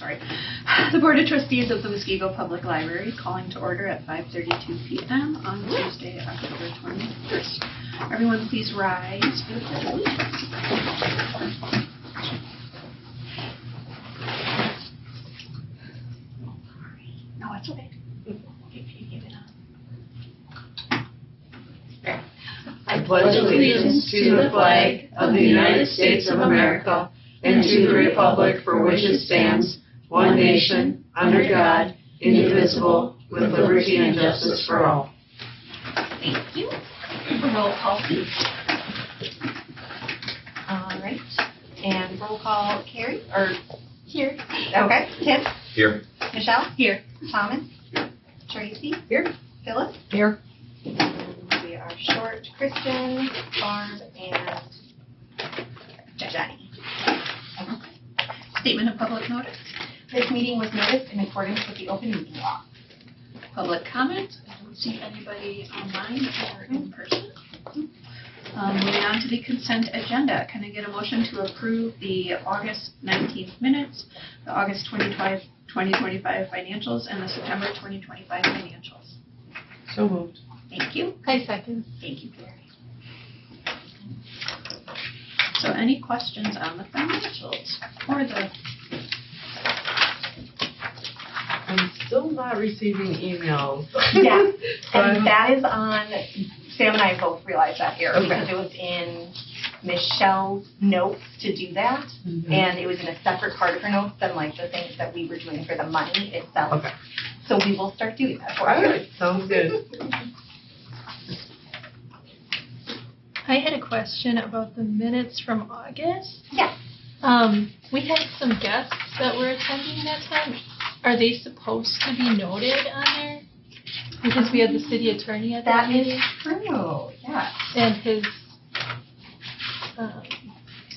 sorry. The Board of Trustees of the Muskego Public Library calling to order at 5:32 p.m. on Tuesday, October 21st. Everyone please rise for the Pledge of Allegiance. No, it's okay. I pledge allegiance to the flag of the United States of America and to the republic for which it stands, one nation, under God, indivisible, with liberty and justice for all. Thank you. Roll call, please. All right. And roll call, Carrie? Or here. Okay. Tim? Here. Michelle? Here. Thomas? Tracy? Here. Phyllis? Here. And we are short. Kristen, Barb, and Jenny. Statement of public notice. This meeting was noticed in accordance with the open meeting law. Public comment. I don't see anybody online or in person. Moving on to the consent agenda. Can I get a motion to approve the August 19th minutes, the August 2025 financials, and the September 2025 financials? So moved. Thank you. I second. Thank you, Gary. So any questions on the financials or the... I'm still not receiving emails. Yeah, and that is on, Sam and I both realized that here Okay. because it was in Michelle's notes to do that, and it was in a separate part of her notes than like the things that we were doing for the money itself. Okay. So we will start doing that for All you. right. Sounds good. I had a question about the minutes from August. Yeah. We had some guests that were attending that time. Are they supposed to be noted on there? Because we had the city attorney at that That is meeting. true, yes. And his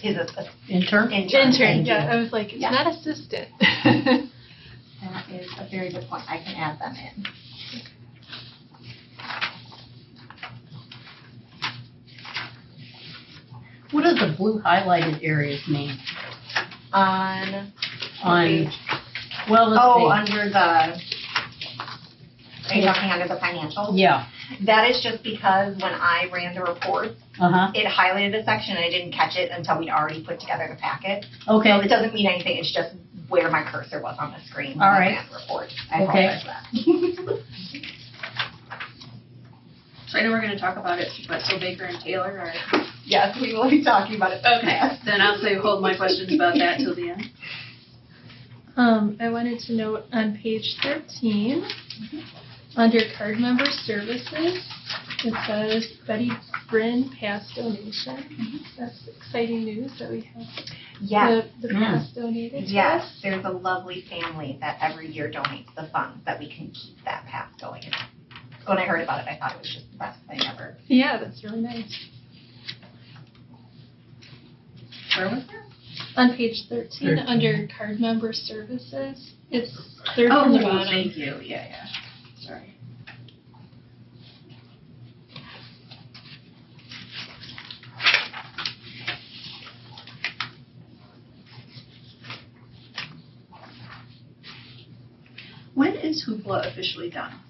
Is a Intern? intern. Yeah, I was like, it's Yeah. not assistant. That is a very good point. I can add them in. What are the blue highlighted areas mean? On, On, well, oh, let's under the, are you talking under the financials? see. Yeah, That is just because when I ran the report, uh-huh, it highlighted a section and I didn't catch it until we'd already put together the packet. So okay, it doesn't mean anything, it's just where my cursor was on the screen when All I right. ran the report. I Okay. apologize for that. So I know we're going to talk about it, but so Baker and Taylor are... Yes, we will be talking about it. Okay, then I'll say hold my questions about that till the end. I wanted to note on page 13, under card member services, it says Betty Bryn past donation. That's exciting news that we have Yes, the past donated to yes, us. there's a lovely family that every year donates the funds that we can keep that path going. When I heard about it, I thought it was just the best thing ever. Yeah, that's really nice. Where was that? On page 13, under card member services, it's third from the bottom. Thank you. Yeah. Sorry. When is Hoopla officially done?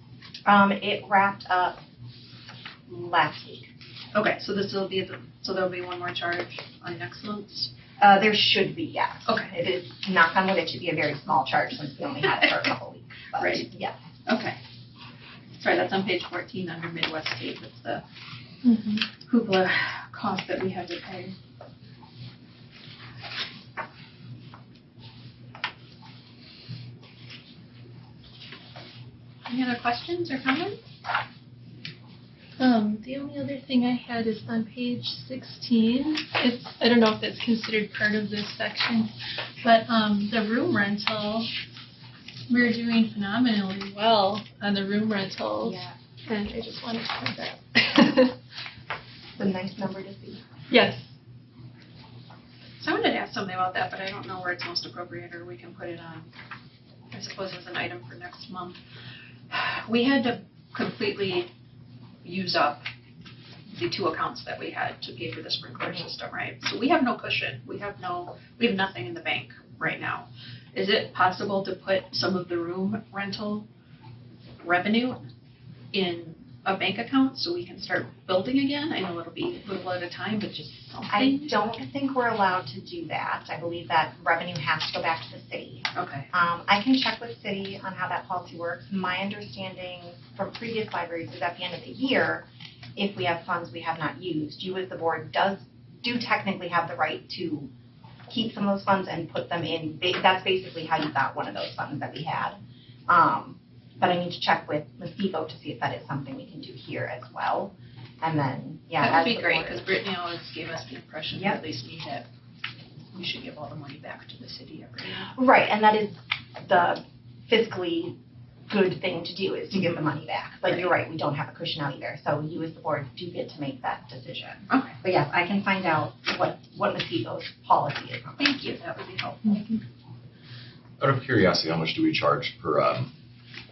It wrapped up last week. Okay, so there'll be one more charge on next month's. There should be, yes. Okay. It is, knock on wood, it should be a very small charge since we only had it for a couple weeks. But, Right. yes. Okay. Sorry, that's on page 14 under Midwest State. It's the Mhm. Hoopla cost that we had to pay. Any other questions or comments? The only other thing I had is on page 16. I don't know if that's considered part of this section, but the room rental, we're doing phenomenally well on the room rentals. Yeah. And I just wanted to point that. It's a nice number to see. Yes. Someone did ask something about that, but I don't know where it's most appropriate, or we can put it on, I suppose, as an item for next month. We had to completely use up the two accounts that we had to pay for the sprinkler system, right? So we have no cushion. We have nothing in the bank right now. Is it possible to put some of the room rental revenue in a bank account so we can start building again? I know it'll be a little at a time, but just I something. don't think we're allowed to do that. I believe that revenue has to go back to the city. Okay. I can check with city on how that policy works. My understanding from previous libraries is at the end of the year, if we have funds we have not used, you as the board do technically have the right to keep some of those funds and put them in. That's basically how you got one of those funds that we had. But I need to check with Muskego to see if that is something we can do here as well. And then, yeah. That would as be the great, board- because Brittany always gave us the impression, Yep. at least me, that we should give all the money back to the city every year. Right, and that is the fiscally good thing to do, is to give the money back. But you're right, we don't have a cushion out either, so you as the board do get to make that decision. Okay. But yes, I can find out what Muskego's policy is on that. Thank you, that would be helpful. Out of curiosity, how much do we charge per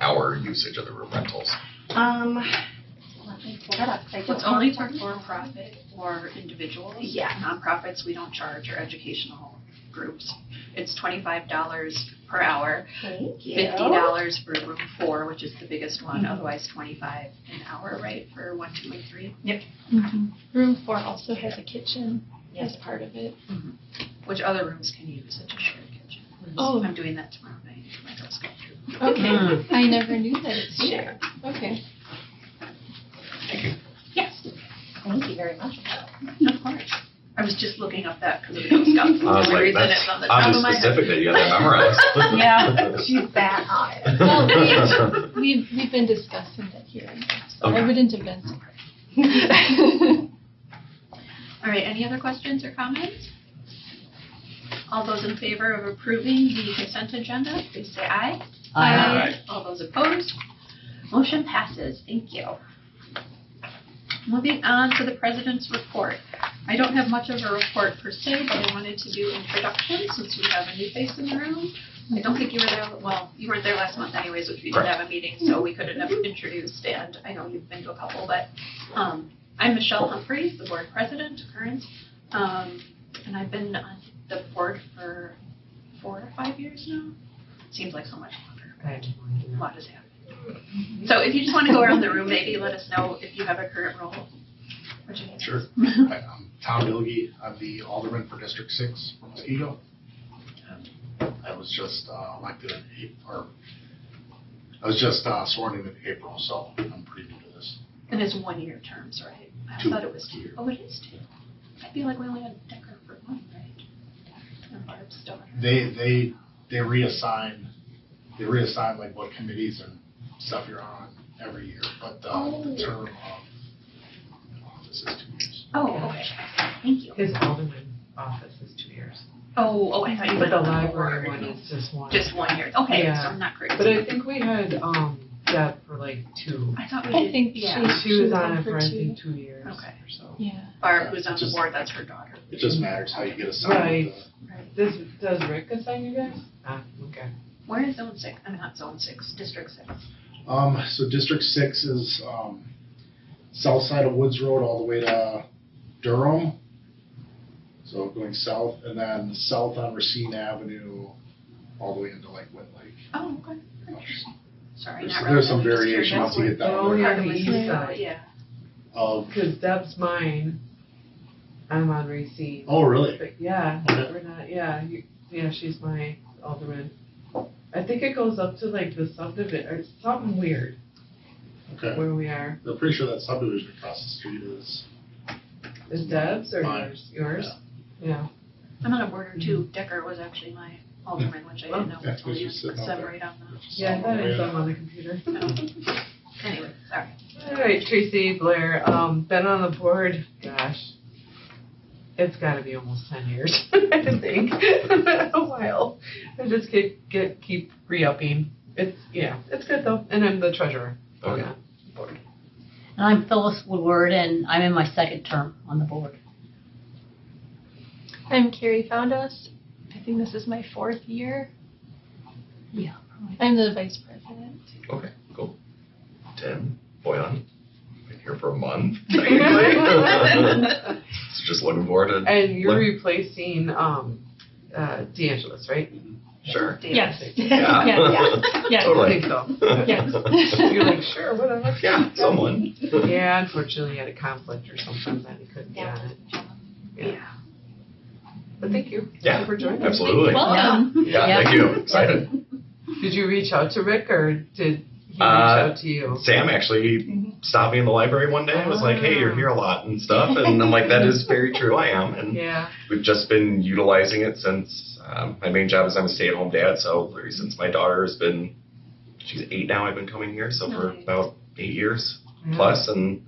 hour usage of the room rentals? Let me pull that up, 'cause I don't It's only have for for-profit or individuals. Yeah. Nonprofits, we don't charge, or educational groups. It's $25 per hour, Thank you. $50 for room 4, which is the biggest one, otherwise $25 an hour, right, for 1, 2, and 3? Room 4 also has a kitchen as Yes. part of it. Which other rooms can use such a shared kitchen? Oh. I'm doing that tomorrow night for my Girl Scout troop. Okay, I never knew that it's shared. Okay. Thank you. Yes, Thank you very much. of course. I was just looking up that because of the Girl Scouts. I was The only like, reason that's it's on the top of oddly my head. specific that you got that memorized. Yeah. She's that on it. Well, we've been discussing that here, so I Okay. wouldn't have been surprised. All right, any other questions or comments? All those in favor of approving the consent agenda, please say aye. Aye. All those opposed? Motion passes. Thank you. Moving on to the president's report. I don't have much of a report per se, but I wanted to do introductions since we have a new face in the room. I don't think you were there, well, you weren't there last month anyways, which we didn't have a meeting, so we couldn't have introduced, and I know you've been to a couple, but I'm Michelle Humphreys, the board president, current, and I've been on the board for 4 or 5 years now. Seems like so much longer. A lot has happened. So if you just want to go around the room, maybe let us know if you have a current role. What's your name? Sure. Hi, I'm Tom Dilge. I'm the alderman for District 6 from Muskego. I was just elected in April, I was just sworn in April, so I'm pretty new to this. And it's 1-year terms, right? I 2. thought it was 2. 2 years. Oh, it is 2. I feel like we only had Decker for 1, right? And Barb's daughter. They reassign like what committees and stuff you're on every year, but the term of office is 2 years. Oh, okay. Thank you. His alderman office is 2 years. Oh, I thought you But meant the on the library board. one is just 1. Just 1 year. Okay, Yeah. so I'm not crazy. But I think we had Deb for like 2. I thought we I did. think Yeah. She was on it for I think 2 years Okay. or so. Yeah. Barb, who's on the board, that's her daughter. It just matters how you get assigned. Right. with Does Rick assign you guys? Okay. Where is Zone 6? I'm not Zone 6, District 6. So District 6 is south side of Woods Road all the way to Durham. So going south, and then south on Racine Avenue all the way into like Wind Lake. Oh, okay. Interesting. Sorry, There's- not there's some relevant. I'm just variation once you curious. get down Oh, there. yeah, Part of the it east was- side. Yeah. Because Deb's mine, I'm on Racine. Oh, really? But yeah, Okay. we're not, yeah, she's my alderman. I think it goes up to like the subdivision, or something weird Okay. where we are. I'm pretty sure that subdivision across the street is. Is Deb's or Mine. yours? Yours? Yeah. I'm on a board or 2. Decker was actually my alderman, which I didn't know Yeah, until you she's sitting out said there. right on the. Yeah, I thought I saw him on the computer. Anyway, sorry. All right, Tracy Blair, been on the board, gosh, it's gotta be almost 10 years, I think, a while. I just keep re-upping. It's good though, and I'm the treasurer on Okay. that board. And I'm Phyllis Woodward, and I'm in my 2nd term on the board. I'm Carrie Foundos. I think this is my 4th year. Yeah. I'm the vice president. Okay, cool. Tim Boyan, been here for a month, technically. So just looking forward to. And you're replacing, DeAngelis, right? Sure. Yes. Yeah. Yes. I Totally. think so. Yes. You're like, sure, whatever. Yeah, someone. Yeah, unfortunately, he had a conflict or something that he couldn't get on it. Yeah. But thank you. Yeah, Thank you for joining us. Absolutely. Welcome. Yeah, thank you. Excited. Did you reach out to Rick or did he reach out to you? Sam actually stopped me in the library one day and was like, hey, you're here a lot and stuff. And I'm like, that is very true, I am. And Yeah. we've just been utilizing it since my main job is I'm a stay-at-home dad. So literally since my daughter has been, she's 8 now, I've been coming here. So for about 8 years plus, and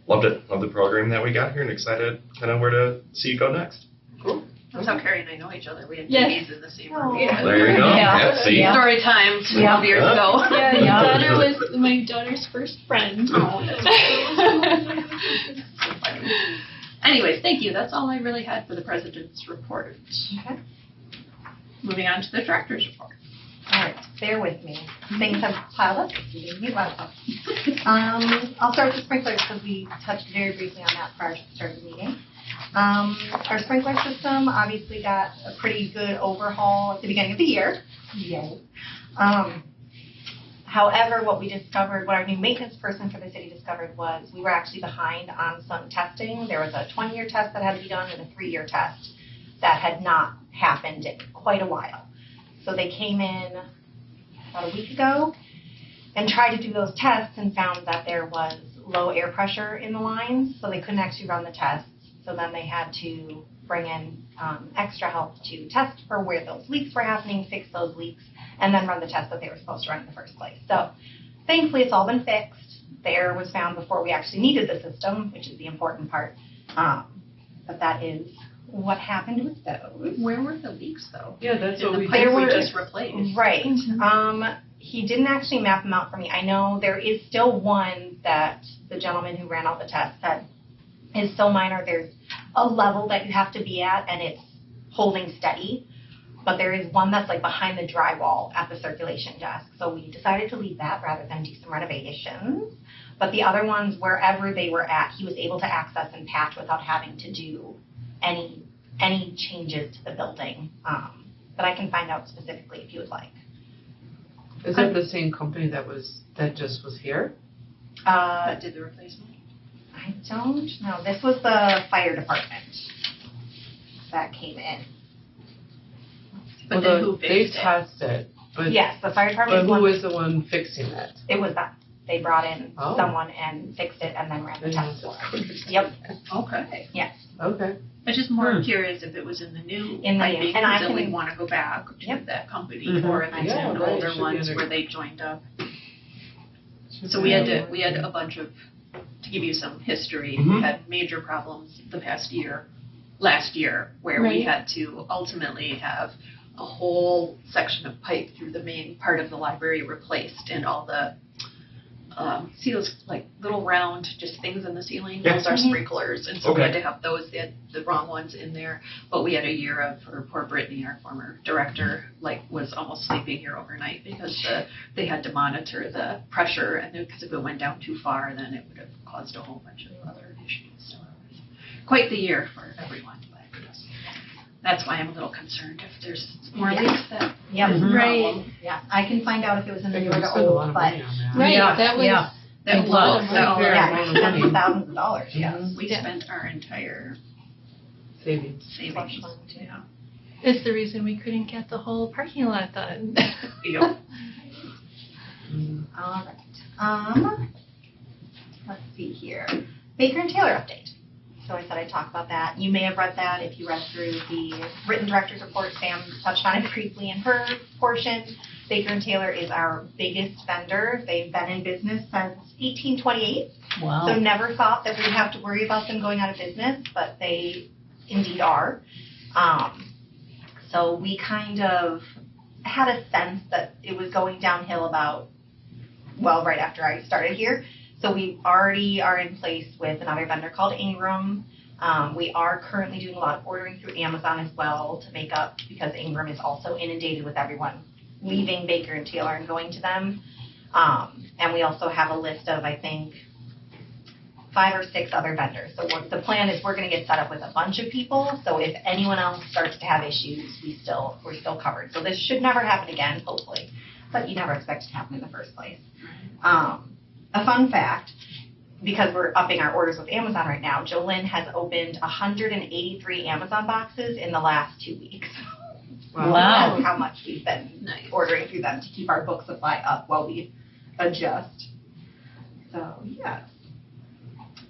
loved it. Loved the program that we got here and excited kind of where to see it go next. That's how Carrie and I know each other. We had Yes. babies in the same room. There you go. Yeah. See? Yeah. Story time 12 years ago. Yeah, my daughter's first friend. Anyways, thank you. That's all I really had for the president's report. Okay. Moving on to the director's report. All right, bear with me. Things have piled up. You need lots of them. I'll start with sprinklers because we touched very briefly on that prior to the start of the meeting. Our sprinkler system obviously got a pretty good overhaul at the beginning of the year. Yay. However, what we discovered, what our new maintenance person for the city discovered was we were actually behind on some testing. There was a 20-year test that had to be done and a 3-year test that had not happened in quite a while. So they came in about a week ago and tried to do those tests and found that there was low air pressure in the lines, so they couldn't actually run the tests. So then they had to bring in extra help to test for where those leaks were happening, fix those leaks, and then run the test that they were supposed to run in the first place. So thankfully it's all been fixed. The error was found before we actually needed the system, which is the important part. But that is what happened with those. Where were the leaks, though? Yeah, that's In what the we pipe did. we just replaced. Right. He didn't actually map them out for me. I know there is still one that the gentleman who ran all the tests said is so minor. There's a level that you have to be at, and it's holding steady. But there is one that's like behind the drywall at the circulation desk. So we decided to leave that rather than do some renovations. But the other ones, wherever they were at, he was able to access and patch without having to do any changes to the building. But I can find out specifically if you would like. Is that the same company that just was here? That did the replacement. I don't know. This was the fire department that came in. But then who they fixed it? tested, but Yes, the fire department but was who one. was the one fixing it? It was them. They brought in Oh. someone and fixed it and then ran the They test just- for it. Yep. Okay. Yes. Okay. I'm just more curious if it was in the new In the new, piping, and I because then can- we'd want to go back to Yep. that company, Mhm. or if it's Yeah, in right, older should be ones under- where they joined up. So we had a bunch of, to give you some history, we Mhm. had major problems last year, where we Right. had to ultimately have a whole section of pipe through the main part of the library replaced, and all the, see those like little round just things in the ceiling? Yeah. Those are Mhm. sprinklers, and so we had Okay. to have those, they had the wrong ones in there. But we had a year of, or poor Brittany, our former director, was almost sleeping here overnight because they had to monitor the pressure, and because if it went down too far, then it would have caused a whole bunch of other issues. So it was quite the year for everyone, but that's why I'm a little concerned if there's more Yeah. leaks that. Yep. Mhm. Right. Yeah. I can find out if it was in the They new or the spent a lot old, of but money on that. Right, Yeah, that was, yeah. That It was. so, Fair yeah, amount of tens money. of thousands of dollars, yes. Mhm. we Yeah. spent our entire Savings. savings. Fund, yeah. it's the reason we couldn't get the whole parking lot done. Yep. Mhm. All right. Let's see here. Baker and Taylor update. So I said I'd talk about that. You may have read that if you read through the written director's report. Sam touched on it briefly in her portion. Baker and Taylor is our biggest vendor. They've been in business since 1828. So Wow. never thought that we'd have to worry about them going out of business, but they indeed are. So we kind of had a sense that it was going downhill right after I started here. So we already are in place with another vendor called Ingram. We are currently doing a lot of ordering through Amazon as well to make up, because Ingram is also inundated with everyone leaving Baker and Taylor and going to them. And we also have a list of, I think, 5 or 6 other vendors. So the plan is we're going to get set up with a bunch of people. So if anyone else starts to have issues, we're still covered. So this should never happen again, hopefully. But you never expect it to happen in the first place. A fun fact, because we're upping our orders with Amazon right now, Jolynn has opened 183 Amazon boxes in the last 2 weeks. Wow. That's how much we've been ordering through them to keep our book supply up while we adjust. So, yes.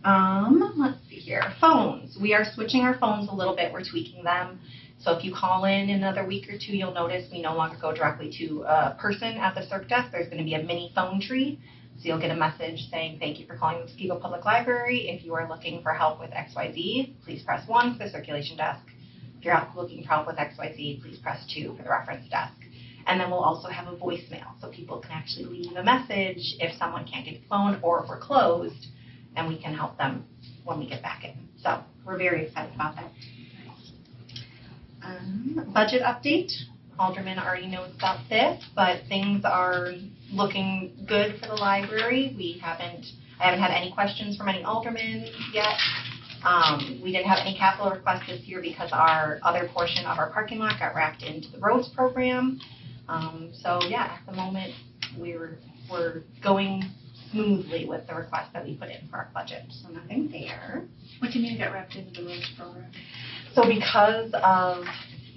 Let's see here. Phones. We are switching our phones a little bit. We're tweaking them. So if you call in another week or two, you'll notice we no longer go directly to a person at the circ desk. There's going to be a mini phone tree. So you'll get a message saying, thank you for calling the Muskego Public Library. If you are looking for help with XYZ, please press 1 for the circulation desk. If you're looking for help with XYZ, please press 2 for the reference desk. And then we'll also have a voicemail, so people can actually leave a message if someone can't get the phone or if we're closed, and we can help them when we get back in. So we're very excited about that. Budget update. Alderman already knows about this, but things are looking good for the library. I haven't had any questions from any aldermen yet. We didn't have any capital requests this year because our other portion of our parking lot got wrapped into the roads program. So yeah, at the moment we're going smoothly with the request that we put in for our budget. So nothing there. What do you mean got wrapped into the roads program? So because of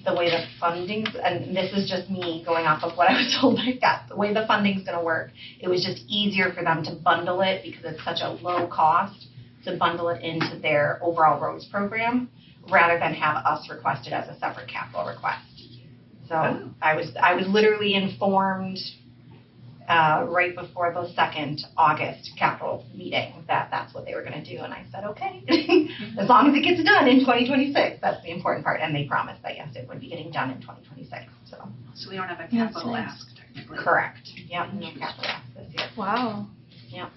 the way the funding, and this is just me going off of what I was told by Scott, the way the funding's going to work, it was just easier for them to bundle it because it's such a low cost to bundle it into their overall roads program rather than have us request it as a separate capital request. So I was literally informed right before the 2nd August capital meeting that that's what they were going to do, and I said okay, as long as it gets done in 2026. That's the important part, and they promised that yes, it would be getting done in 2026. So we don't have a capital nice. ask technically. Correct. Yep. No capital ask this year. Wow. Yep.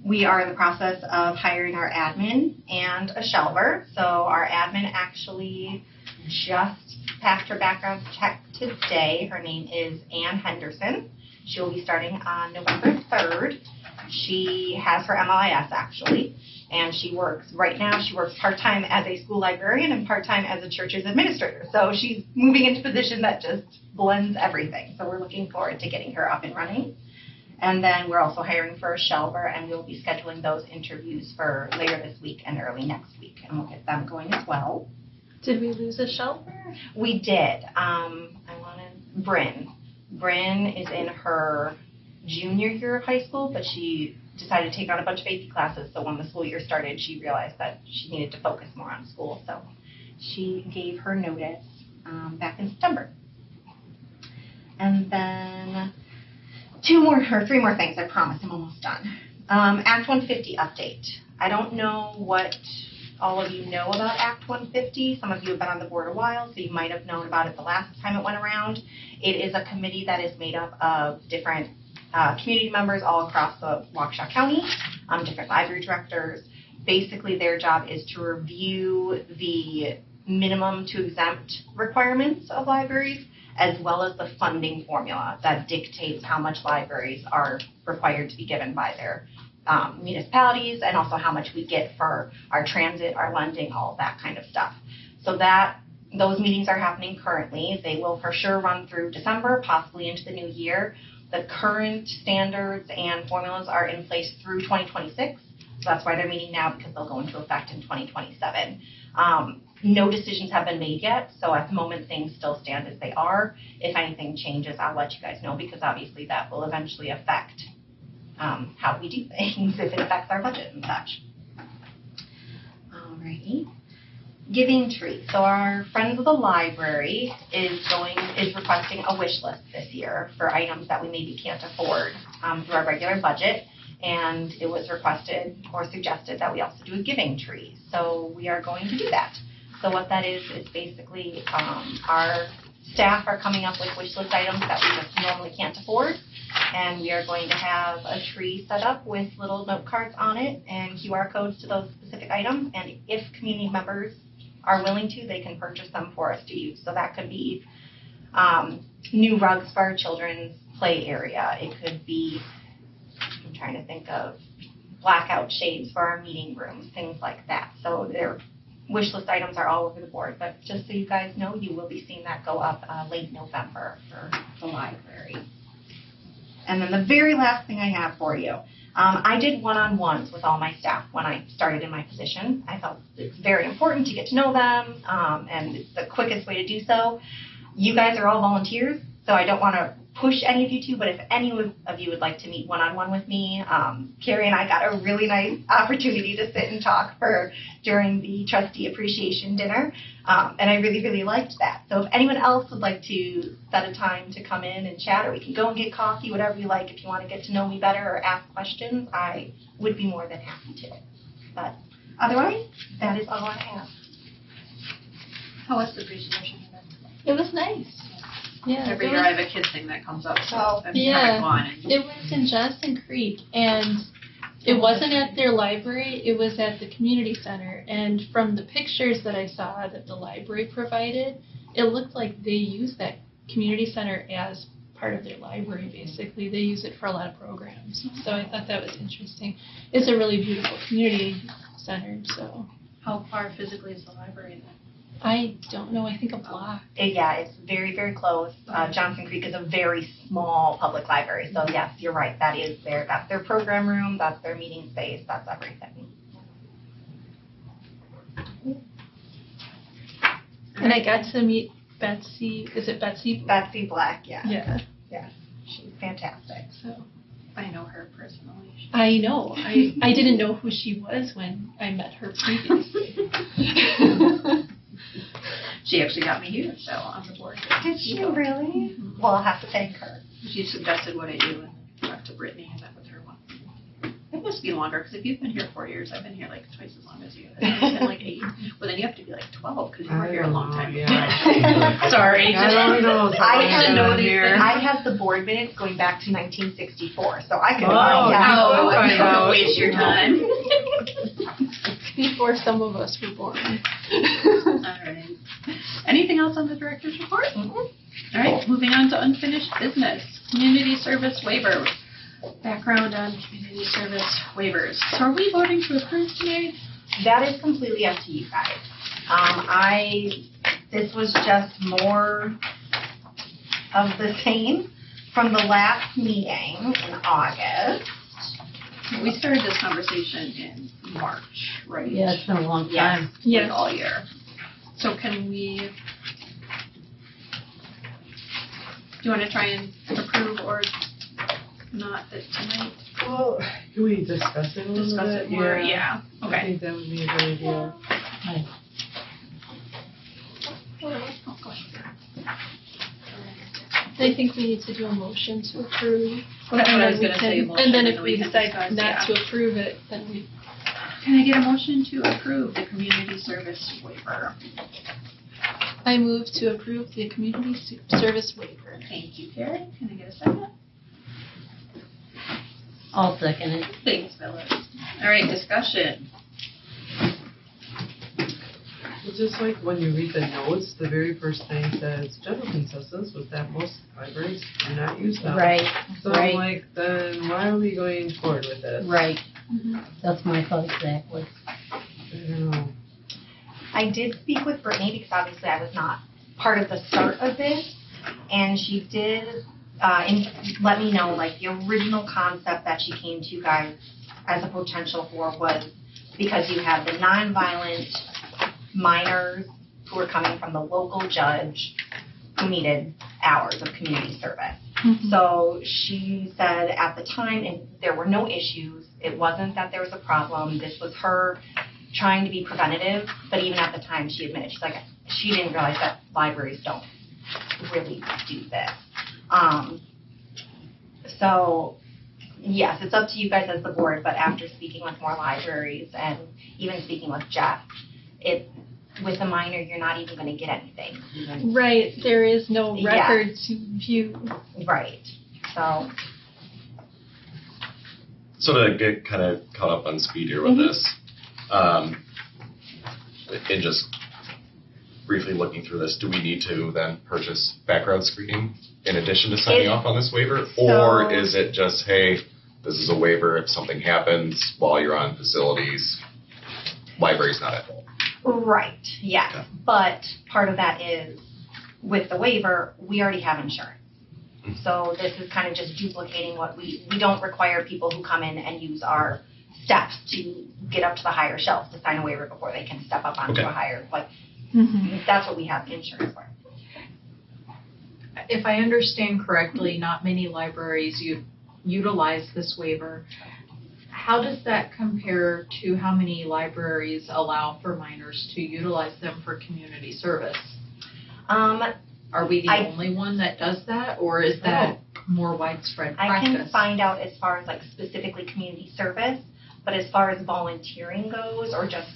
We are in the process of hiring our admin and a shelver. So our admin actually just passed her background check today. Her name is Ann Henderson. She'll be starting on November 3rd. She has her MLIS actually, and she works part-time as a school librarian and part-time as a church's administrator. So she's moving into a position that just blends everything. So we're looking forward to getting her up and running. And then we're also hiring for a shelver, and we'll be scheduling those interviews for later this week and early next week, and we'll get them going as well. Did we lose a shelter? We did. Bryn. Bryn is in her junior year of high school, but she decided to take on a bunch of AP classes, so when the school year started, she realized that she needed to focus more on school, so she gave her notice back in September. And then 3 more things, I promise, I'm almost done. Act 150 update. I don't know what all of you know about Act 150. Some of you have been on the board a while, so you might have known about it the last time it went around. It is a committee that is made up of different community members all across the Waukesha County, different library directors. Basically, their job is to review the minimum to exempt requirements of libraries, as well as the funding formula that dictates how much libraries are required to be given by their municipalities, and also how much we get for our transit, our lending, all of that kind of stuff. So those meetings are happening currently. They will for sure run through December, possibly into the new year. The current standards and formulas are in place through 2026. So that's why they're meeting now, because they'll go into effect in 2027. No decisions have been made yet, so at the moment things still stand as they are. If anything changes, I'll let you guys know, because obviously that will eventually affect how we do things, if it affects our budget and such. Alrighty. Giving tree. So our Friends of the Library is requesting a wish list this year for items that we maybe can't afford through our regular budget. And it was requested or suggested that we also do a giving tree. So we are going to do that. So what that is basically our staff are coming up with wish list items that we just normally can't afford. And we are going to have a tree set up with little note cards on it and QR codes to those specific items. And if community members are willing to, they can purchase them for us to use. So that could be new rugs for our children's play area. It could be I'm trying to think of blackout shades for our meeting rooms, things like that. So their wish list items are all over the board, but just so you guys know, you will be seeing that go up late November for the library. And then the very last thing I have for you, I did one-on-ones with all my staff when I started in my position. I felt it's very important to get to know them, and it's the quickest way to do so. You guys are all volunteers, so I don't want to push any of you to, but if any of you would like to meet one-on-one with me, Carrie and I got a really nice opportunity to sit and talk during the trustee appreciation dinner, and I really, really liked that. So if anyone else would like to set a time to come in and chat, or we can go and get coffee, whatever you like, if you want to get to know me better or ask questions, I would be more than happy to. But otherwise, that is all I have. How was the appreciation? It was nice. Yeah. Every there year I was- have a kid thing that comes up, so Oh, I'm yeah. having fun. And It was in Johnson Creek, and it wasn't at their library, it was at the community center. And from the pictures that I saw that the library provided, it looked like they use that community center as part of their library, basically. They use it for a lot of programs. So I thought that was interesting. It's a really beautiful community center, so how far physically is the library then? I don't know, I think a block. Yeah, it's very, very close. Johnson Creek is a very small public library, so yes, you're right, that's their program room, that's their meeting space, that's everything. And I got to meet Betsy, is it Betsy? Betsy Black, yeah. Yeah, She's fantastic. so. I know her personally. I know. I didn't know who she was when I met her previously. She actually got me here, so on the board. Did she really? Well, I'll have to thank her. She suggested what I do and talked to Brittany and met with her once. It must be longer, because if you've been here 4 years, I've been here like twice as long as you. It's been like 8. Well, then you have to be like 12, because you were here a long time. Sorry. I don't know. I have the board minutes going back to 1964, so I can Oh, No, I I know. don't waste your time. Before some of us were born. All right. Anything else on the director's report? All right, moving on to unfinished business. Community service waiver. Background on community service waivers. So are we voting to approve tonight? That is completely up to you guys. This was just more of the same from the last meeting in August. We started this conversation in March, right? Yeah, it's been a long Yes. time. Yes. Like all year. So can we, do you want to try and approve or not this tonight? Well, can we discuss it a little Discuss bit? it more? Yeah. I Okay. think that would be a good idea. Oh, go ahead. I think we need to do a motion to approve. That's what I was And then we gonna say, can- motion, And then and if then we we can decide discuss, not yeah. to approve it, then we, Can I get a motion to approve the community service waiver? I move to approve the community service waiver. Thank you, Carrie. Can I get a second? I'll second it. Thanks, Phyllis. All right, discussion. It's just like when you read the notes, the very first thing says, general consensus was that most libraries do not use them. Right, So I'm like, then why are we going forward with this? right. Mhm. That's my thought exactly. I don't know. I did speak with Brittany because obviously I was not part of the start of this, and she did let me know like the original concept that she came to you guys as a potential for was because you have the nonviolent minors who were coming from the local judge who needed hours of community service. So she said at the time, and there were no issues, it wasn't that there was a problem, this was her trying to be preventative, but even at the time she admitted, she's like, she didn't realize that libraries don't really do this. So, yes, it's up to you guys as the board, but after speaking with more libraries and even speaking with Jeff, with a minor, you're not even gonna get anything. Even, Right, there is no Yeah. record to view. right, so, So to get kind of caught up on speed here with this, and just briefly looking through this, do we need to then purchase background screening in addition to signing off on this waiver? Or So- is it just, hey, this is a waiver if something happens while you're on facilities. Library's not at fault. Right, yes, Okay. but part of that is, with the waiver, we already have insurance. So this is kind of just duplicating what we don't require people who come in and use our steps to get up to the higher shelf to sign a waiver before they can step up onto Okay. a higher, like, Mm-hmm. that's what we have insurance for. If I understand correctly, not many libraries utilize this waiver. How does that compare to how many libraries allow for minors to utilize them for community service? I Are we the I- only one that does that, or is that more widespread can practice? find out as far as like specifically community service, but as far as volunteering goes, or just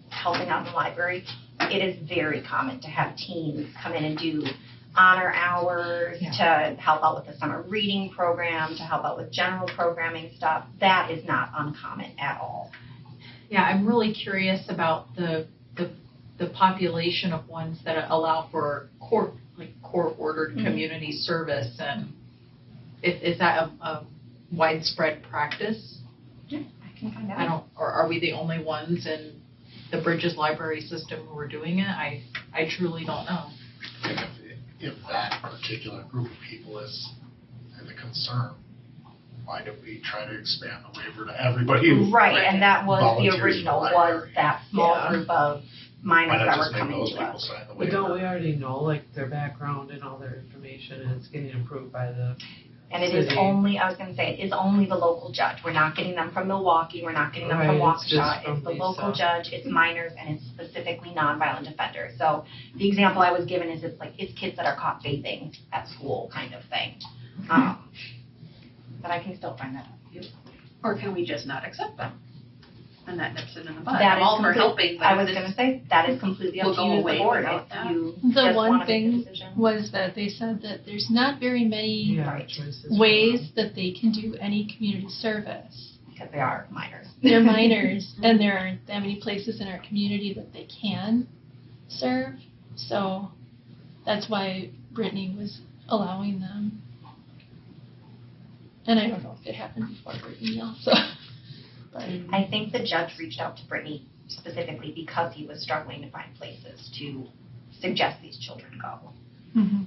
helping out in the library, it is very common to have teens come in and do honor hours, to help out with the summer reading program, to help out with general programming stuff. That is not uncommon at all. Yeah, I'm really curious about the population of ones that allow for court-ordered community service, and is that a widespread practice? I can find out. Or are we the only ones in the Bridges Library system who are doing it? I truly don't know. If that particular group of people is a concern, why don't we try to expand the waiver to everybody? Right, and that was the Volunteers in the original, was library. that small Yeah. group of Why minors not that were just make coming those to people us. sign the But waiver? don't we already know, like, their background and all their information, and it's getting approved by the, And it is City. only, I was gonna say, it is only the local judge. We're not getting them from Milwaukee, we're not getting them from Right, it's just Waukesha. from It's the Lisa. local judge, it's minors, and it's specifically nonviolent offenders. So the example I was given is it's kids that are caught vaping at school kind of thing. But I can still find that out. Or can we just not accept them? And that nips it in the bud. That I'm is all for complete- helping, but I if was this- gonna say, that is completely up We'll to go you as the away board, without if that. you The just one wanna make a thing decision. was that they said that there's not very many yeah, Right. choices. for ways that they can do any community service. Because they are minors. They're minors, and there aren't that many places in our community that they can serve. So that's why Brittany was allowing them. And I don't know if it happened before Brittany also. But I think the judge reached out to Brittany specifically because he was struggling to find places to suggest these children go. mhm.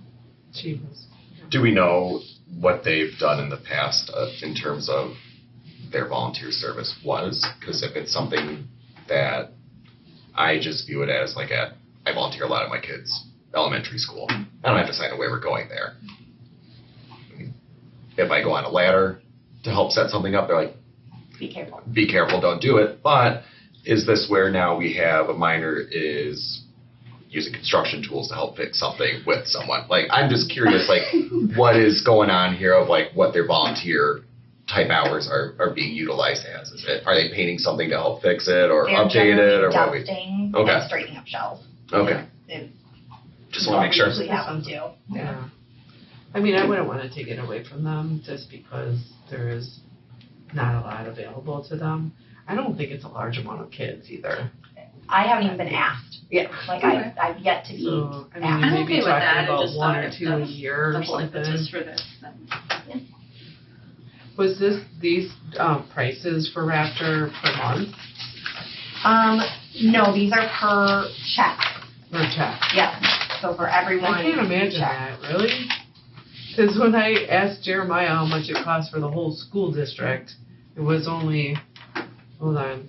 She was. Do we know what they've done in the past in terms of their volunteer service was? Because if it's something that I just view it as like I volunteer a lot at my kids' elementary school. I don't have to sign a waiver going there. I mean, if I go on a ladder to help set something up, they're like, Be careful. be careful, don't do it. But is this where now we have a minor is using construction tools to help fix something with someone? Like, I'm just curious, like, what is going on here of like what their volunteer type hours are being utilized as? Are they painting something to help fix it or They're update it or what are we? dusting Okay. and straightening up shelves. Okay, Is just want to make sure. what we usually have them do. Yeah. I mean, I wouldn't want to take it away from them just because there is not a lot available to them. I don't think it's a large amount of kids either. I haven't even been asked. Yeah. Like, Okay. I've yet to be So, I mean, asked. I'm maybe okay with talking that. I about just one thought or if two a that's year or the whole something. impetus for this, then. Was these prices for Raptor per month No, these are per check. or check? Yes. So for everyone. I can't imagine check. that, really. Because when I asked Jeremiah how much it cost for the whole school district, it was only, hold on.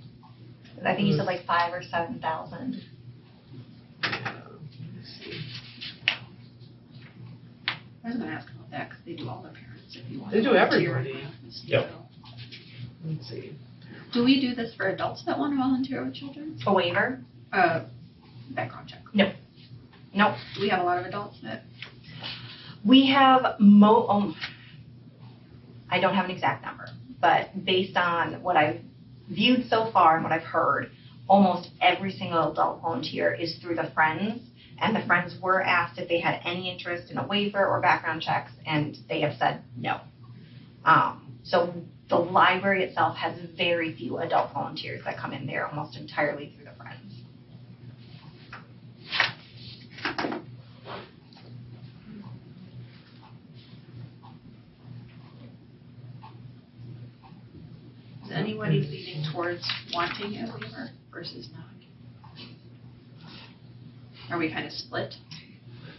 I think you said like 5,000 or 7,000. I was gonna ask about that, because they do all the parents if you want. They do to volunteer. everybody. Yep. Let's see. Do we do this for adults that want to volunteer with children? A waiver? Background check. Nope. Do we have a lot of adults that? We have I don't have an exact number, but based on what I've viewed so far and what I've heard, almost every single adult volunteer is through the Friends, and the Friends were asked if they had any interest in a waiver or background checks, and they have said no. So the library itself has very few adult volunteers that come in there, almost entirely through the Friends. Is anybody leaning towards wanting a waiver versus not? Are we kind of split?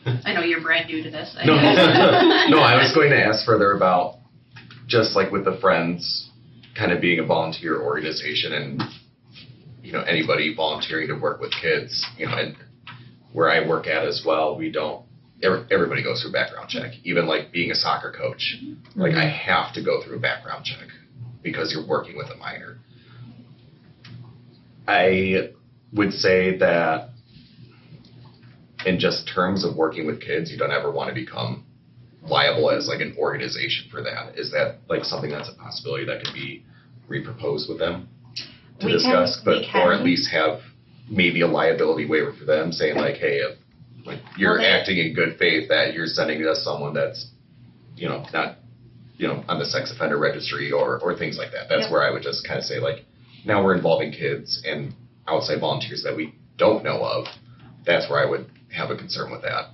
I know you're brand new to this. No, no, I was going to ask further about just like with the Friends kind of being a volunteer organization and, you know, anybody volunteering to work with kids, you know, and where I work at as well, we don't, everybody goes through a background check. Even like being a soccer coach, like I have to go through a background check because you're working with a minor. I would say that in just terms of working with kids, you don't ever want to become liable as like an organization for that. Is that like something that's a possibility that could be reproposed with them to discuss, or at least have maybe a liability waiver for them saying like, hey, if like you're acting in good faith that you're sending us someone that's, you know, not, you know, on the sex offender registry or things like that. That's where I would just kind of say like, now we're involving kids and outside volunteers that we don't know of. That's where I would have a concern with that.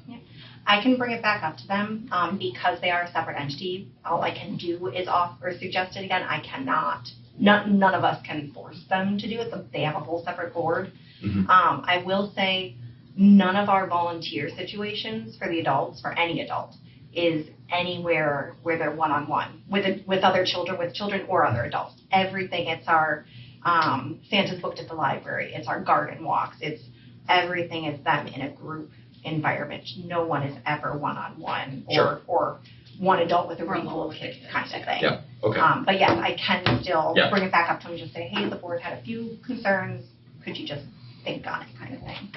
I can bring it back up to them because they are a separate entity. All I can do is offer or suggest it again. I cannot. None of us can force them to do it. They have a whole separate board. I will say none of our volunteer situations for the adults, for any adult, is anywhere where they're one-on-one with other children, with children or other adults. Everything, it's our Santa's booked at the library, it's our garden walks, it's everything is them in a group environment. No one is ever one-on-one or one adult with a room full of kids kind of thing. Yeah, okay. But yes, I can still bring it back up to them and just say, hey, the board had a few concerns. Could you just think on it kind of thing?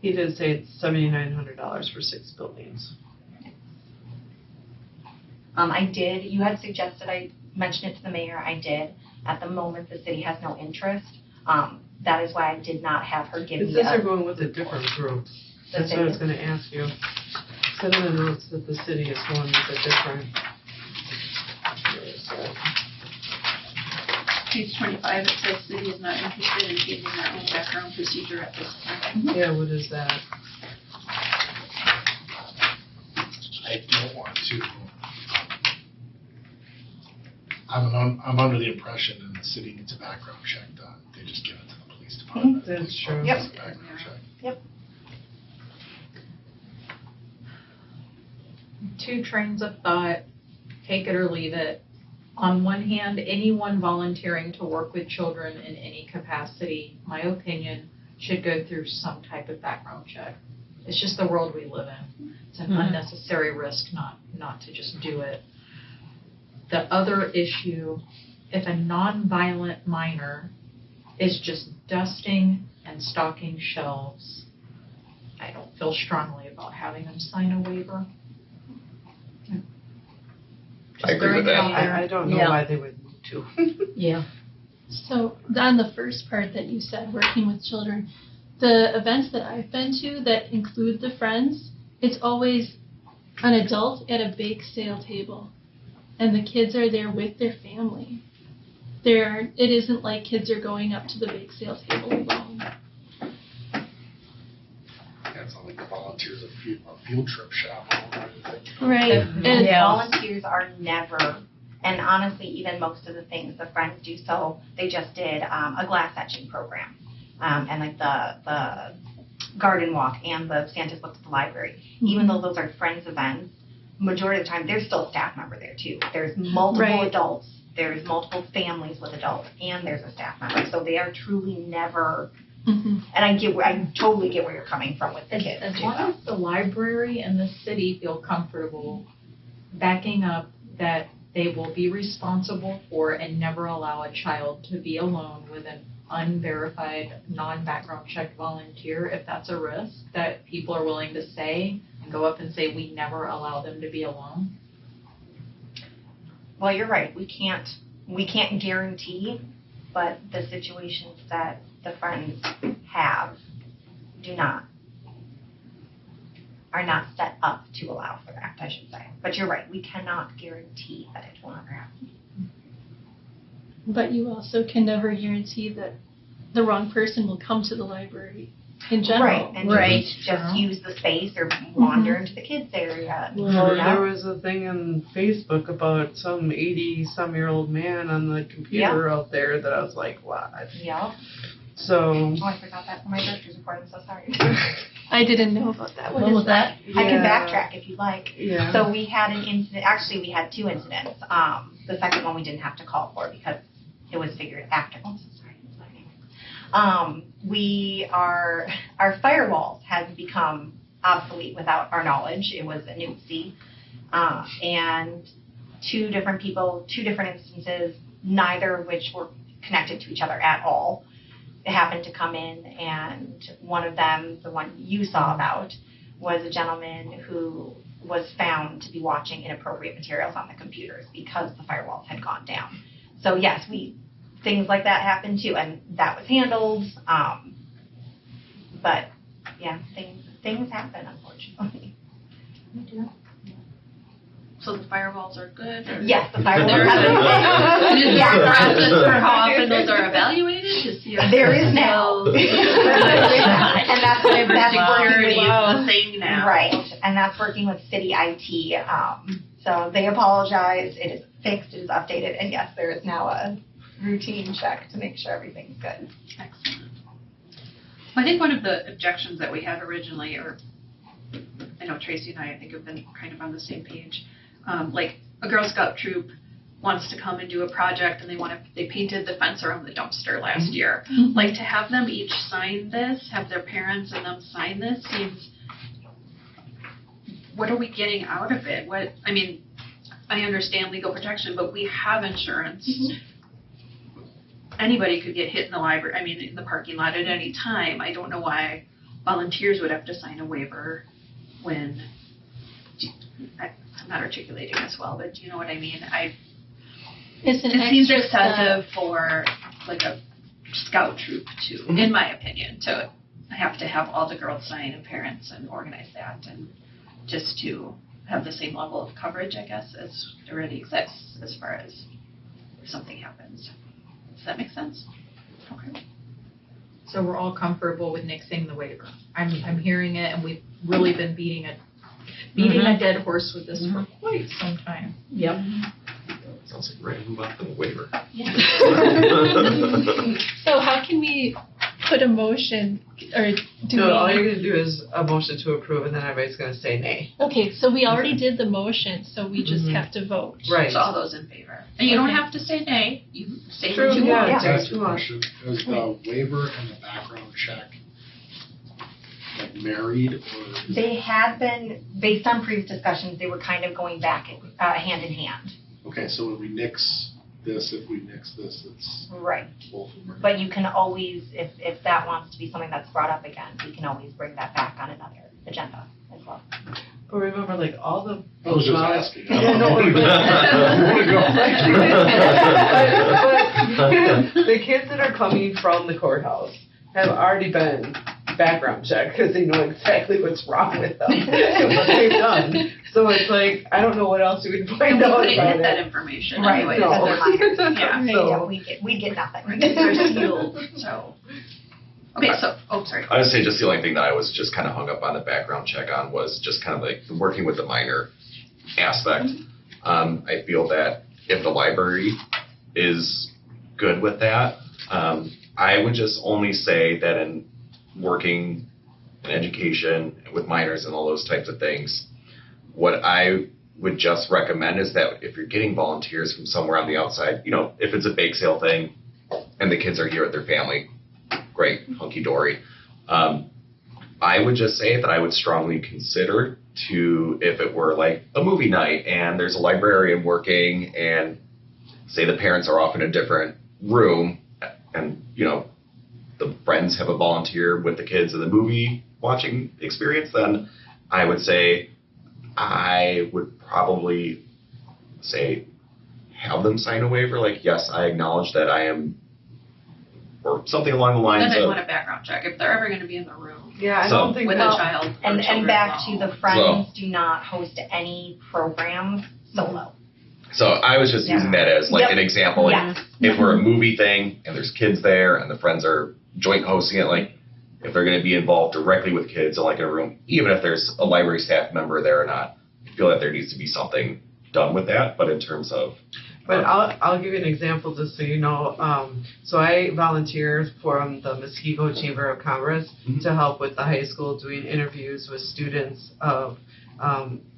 He did say it's $7,900 for 6 buildings. You had suggested I mention it to the mayor. I did. At the moment, the city has no interest. That is why I did not have her give me Because they're going with a different group. That's what I was going to ask you. Send in the notes that the city is going with a different. Page 25, it says city is not interested in changing their own background procedure at this time. Yeah, what is that? I don't want to. I'm under the impression that the city needs a background check done. They just give it to the police department. That's true. Yep. Background check. Yep. 2 trains of thought, take it or leave it. On one hand, anyone volunteering to work with children in any capacity, my opinion, should go through some type of background check. It's just the world we live in. It's an unnecessary risk not to just do it. The other issue, if a non-violent minor is just dusting and stocking shelves, I don't feel strongly about having them sign a waiver. I agree with that. I don't know why they would need to. Yeah. So on the first part that you said, working with children, the events that I've been to that include the Friends, it's always an adult at a bake sale table. And the kids are there with their family. It isn't like kids are going up to the bake sale table alone. That's not like the volunteers a field trip shop. Right. And volunteers are never, and honestly, even most of the things the Friends do, so they just did a glass etching program, and like the garden walk and the Santa's Book to the library. Even though those are Friends events, majority of the time, there's still a staff member there too. There's multiple adults, there's multiple families with adults, and there's a staff member. So they are truly never, and I totally get where you're coming from with the kids. As long as the library and the city feel comfortable backing up that they will be responsible for and never allow a child to be alone with an unverified, non-background checked volunteer, if that's a risk that people are willing to say and go up and say, we never allow them to be alone. Well, you're right. We can't guarantee, but the situations that the Friends have are not set up to allow for that, I should say. But you're right. We cannot guarantee that it will never happen. But you also can never guarantee that the wrong person will come to the library in general. Right, and Right. just use the space or wander into the kids area. Well, Yeah. there was a thing on Facebook about some 80-some-year-old man on the computer out there that I was like, what? Yep. So, Oh, I forgot that for my director's report. I'm so sorry. I didn't know about that. What was that? I can yeah. backtrack if you'd like. Yeah. So we had an incident, actually we had 2 incidents. The second one we didn't have to call for because it was figured after. Oh, so sorry. Our firewalls had become obsolete without our knowledge. It was a newsy. And 2 different people, 2 different instances, neither of which were connected to each other at all. It happened to come in, and one of them, the one you saw about, was a gentleman who was found to be watching inappropriate materials on the computers because the firewalls had gone down. So yes, things like that happen too, and that was handled. But yeah, things happen, unfortunately. So the firewalls are good? Or Yes, the There firewalls is have a Yeah. process for how often those are evaluated to see if There is now. And that's working security with, is the thing now. right, and that's working with city IT. So they apologize, it is fixed, it is updated, and yes, there is now a routine check to make sure everything's good. Excellent. I think one of the objections that we had originally, or I know Tracy and I think have been kind of on the same page, like a Girl Scout troop wants to come and do a project and they painted the fence around the dumpster last year. Like to have them each sign this, have their parents and them sign this seems, what are we getting out of it? I understand legal protection, but we have insurance. Anybody could get hit in in the parking lot at any time. I don't know why volunteers would have to sign a waiver when, I'm not articulating this well, but do you know what I mean? It's an It seems extra step. excessive for like a scout troop to, in my opinion, to have to have all the girls sign and parents and organize that, and just to have the same level of coverage, I guess, as already exists as far as if something happens. Does that make sense? Okay. So we're all comfortable with nixing the waiver. I'm hearing it, and we've really been beating a dead horse with this for quite some time. Yep. Sounds like ready to move on from the waiver. So how can we put a motion, or do no, all we? you're gonna do is a motion to approve, and then everybody's gonna say nay. Okay, so we already did the motion, so we just have to vote. Right. So all those in favor. And you don't Okay. have to say nay, you say True, what you yeah. want. Can I Yeah. ask a question? Is the waiver and the background check like married, or is They had been, based on previous discussions, they were kind of going back hand in hand. okay, so when we nix this, if we nix this, it's Right. both of them are. But you can always, if that wants to be something that's brought up again, we can always bring that back on another agenda as well. But remember, like, all the. I was just asking. Yeah, no, but the kids that are coming from the courthouse have already been background checked because they know exactly what's wrong with them and what they've done. So it's like, I don't know what else you would And find we out couldn't about get that it. information Right, anyway. because they're minors. Yeah. Yeah, So, we'd get nothing. They're sealed, so. Okay, so, sorry. I would say just the only thing that I was just kind of hung up on the background check on was just kind of like working with the minor aspect. I feel that if the library is good with that, I would just only say that in working in education with minors and all those types of things, what I would just recommend is that if you're getting volunteers from somewhere on the outside, if it's a bake sale thing and the kids are here with their family, great, hunky-dory. I would just say that I would strongly consider if it were like a movie night and there's a librarian working and say the parents are off in a different room and, the friends have a volunteer with the kids in the movie watching experience, then I would say I would probably say have them sign a waiver, like, yes, I acknowledge that I am, or something along the Then lines I'd of, want a background check if they're ever going to be in the room Yeah, I So- don't think with a that. child. or And children back to alone. the Friends do not host any programs solo. so I was just using that as like Yep. an example. Like, Yes. if we're a movie thing and there's kids there and the friends are joint hosting it, like, if they're going to be involved directly with kids, like in a room, even if there's a library staff member there or not, I feel that there needs to be something done with that. But in terms of But I'll give you an example just so you know. So I volunteer for the Muskego Chamber of Commerce to help with the high school doing interviews with students of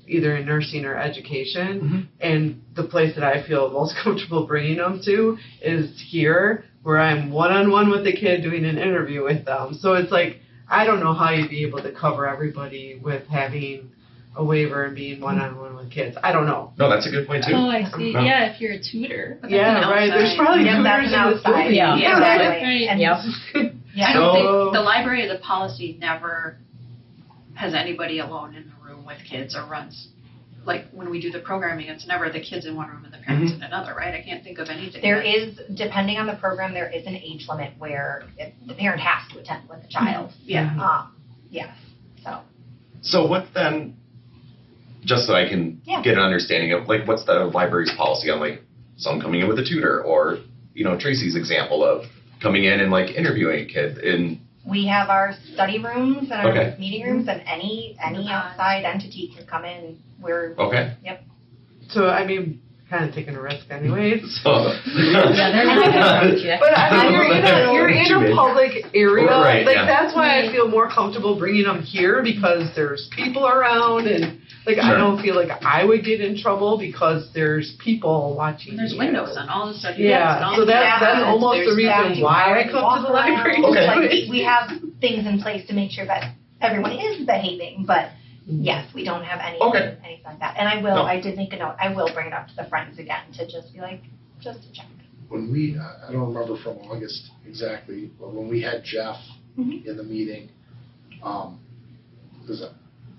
either in nursing or education. And the place that I feel most comfortable bringing them to is here, where I'm one-on-one with the kid doing an interview with them. So it's like, I don't know how you'd be able to cover everybody with having a waiver and being one-on-one with kids. I don't know. No, that's a good point too. Oh, I see. Yeah, if you're a tutor. Yeah, right. There's probably Yep, that's tutors an in this outside. building. Yeah. Exactly. Right. And- Yep. Yeah. I don't So- think, the library, the policy never has anybody alone in the room with kids or runs, like, when we do the programming, it's never the kids in one room and the parents in another, right? I can't think of anything. There is, depending on the program, there is an age limit where the parent has to attend with the child. Yeah. Yes, so. So what then, just so I can Yeah. get an understanding of, like, what's the library's policy on, like, someone coming in with a tutor, or, you know, Tracy's example of coming in and, like, interviewing a kid in, We have our study rooms and our Okay. meeting rooms, and any outside entity can come in. We're, okay? So, I mean, kind of taking a risk anyways. So. Yeah, they're not gonna hurt you. But I mean, you're in a public area. Right, like yeah. that's why I feel more comfortable bringing them here because there's people around and like I Sure. don't feel like I would get in trouble because there's people watching. There's me. windows on all the study rooms and Yeah, all so the that's bathrooms. almost the There's reason staff. why I come to the library. Okay. Like, we have things in place to make sure that everyone is behaving, but yes, we don't have anything like that. And I did make a note, I will bring it up to the friends again to just be like, just to check. When we, I don't remember from August exactly, but when we had Jeff in the meeting, because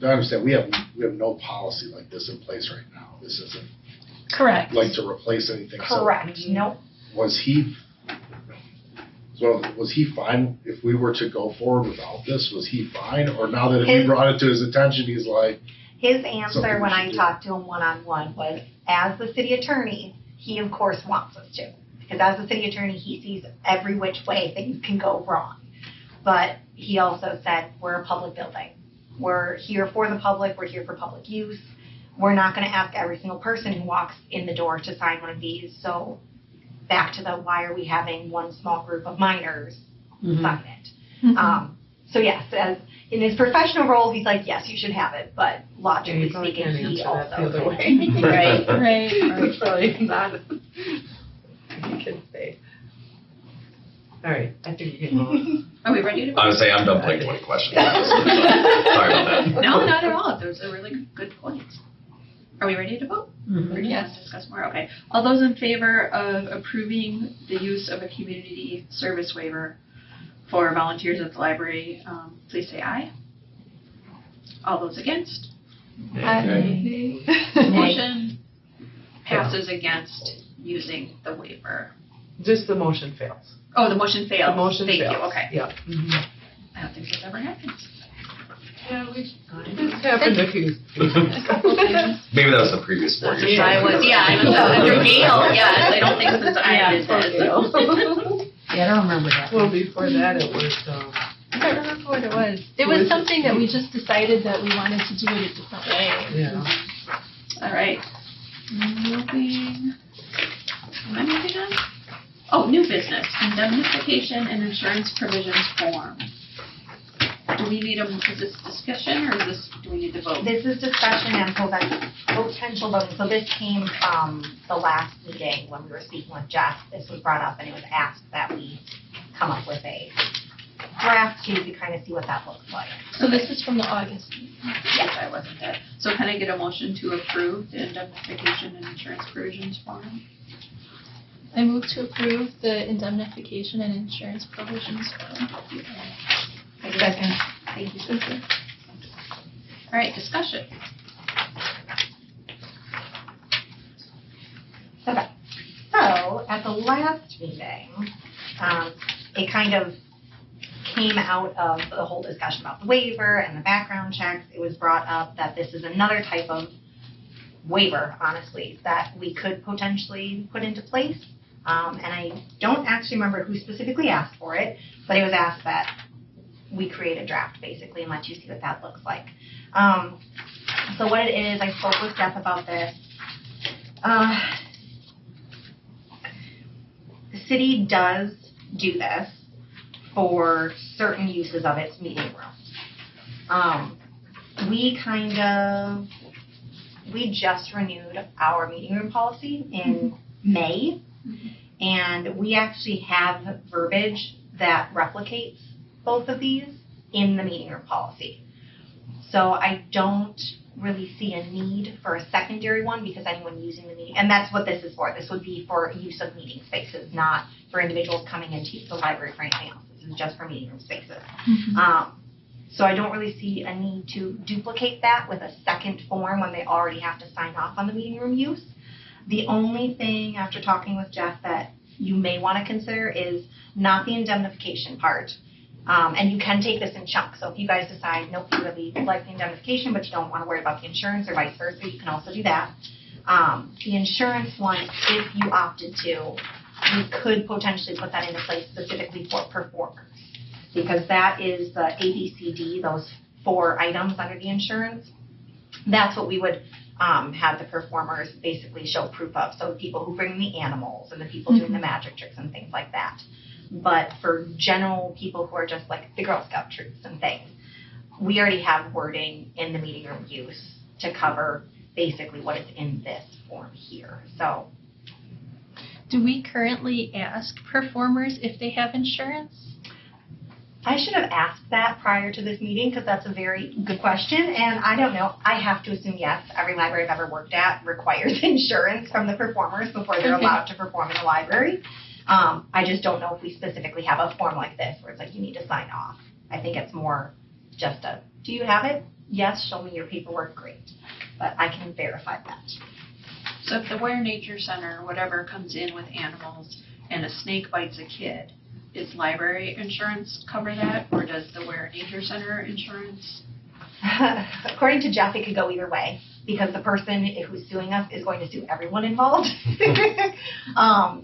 I understand, we have no policy like this in place right now. This isn't Correct. like to replace anything. So Correct, nope. was he fine if we were to go forward without this? Was he fine? Or now that we brought it to his attention, he's like, His answer Something when we I should do. talked to him one-on-one was, as the city attorney, he of course wants us to. Because as the city attorney, he sees every which way things can go wrong. But he also said, we're a public building. We're here for the public, we're here for public use. We're not gonna ask every single person who walks in the door to sign one of these. So back to the, why are we having one small group of minors sign it? So yes, as in his professional role, he's like, yes, you should have it, but logically You probably speaking, can't he answer that the also. other way. Right. Right. It's probably not. You can say. All right, I think you can move. Are we ready to vote? I would say I'm done playing 20 questions. Sorry about that. No, not at all. Those are really good points. Are we ready to vote? Mhm. Or do you want to discuss more? Okay. All those in favor of approving the use of a community service waiver for volunteers at the library, please say aye. All those against? Nay. Motion passes against using the waiver. Just the motion fails. Oh, the motion failed. The motion Thank fails. you, okay. Yeah. I don't think this ever happens. Yeah, it's happened a few. Maybe that was the previous board. you're I sure. was, yeah, I was under Gail, yes. I don't think since I did this. Yeah, I don't remember that. Well, before that, it was, I don't remember what it was. It was something that we just decided that we wanted to do it a different way. yeah. All right. Moving. Am I moving on? Oh, new business, indemnification and insurance provisions form. Do we need is this discussion or do we need to vote? This is discussion and potential voting. So this came from the last meeting when we were speaking with Jeff. This was brought up and it was asked that we come up with a draft to kind of see what that looks like. So this is from the August meeting. Yes, I wasn't there. So can I get a motion to approve the indemnification and insurance provisions form? I move to approve the indemnification and insurance provisions form. Second. Thank you, Susan. All right, discussion. Okay, so at the last meeting, it kind of came out of the whole discussion about the waiver and the background checks. It was brought up that this is another type of waiver, honestly, that we could potentially put into place. And I don't actually remember who specifically asked for it, but it was asked that we create a draft basically and let you see what that looks like. So what it is, I spoke with Jeff about this. The city does do this for certain uses of its meeting room. We just renewed our meeting room policy in May, and we actually have verbiage that replicates both of these in the meeting room policy. So I don't really see a need for a secondary one because anyone using the meeting, and that's what this is for. This would be for use of meeting spaces, not for individuals coming into the library for anything else. This is just for meeting room spaces. So I don't really see a need to duplicate that with a second form when they already have to sign off on the meeting room use. The only thing, after talking with Jeff, that you may want to consider is not the indemnification part. And you can take this in chunks. So if you guys decide, nope, you really like the indemnification, but you don't want to worry about the insurance or vice versa, you can also do that. The insurance one, if you opted to, you could potentially put that into place specifically for performers. Because that is the ABCD, those 4 items under the insurance. That's what we would have the performers basically show proof of. So the people who bring the animals and the people doing the magic tricks and things like that. But for general people who are just like the Girl Scout troops and things, we already have wording in the meeting room use to cover basically what is in this form here. So, Do we currently ask performers if they have insurance? I should have asked that prior to this meeting because that's a very good question. And I don't know. I have to assume yes. Every library I've ever worked at requires insurance from the performers before they're allowed to perform in the library. I just don't know if we specifically have a form like this where it's like you need to sign off. I think it's more just a, do you have it? Yes, show me your paperwork, great. But I can verify that. So if the Ware Nature Center or whatever comes in with animals and a snake bites a kid, is library insurance cover that, or does the Ware Nature Center insurance? According to Jeff, it could go either way because the person who's suing us is going to sue everyone involved.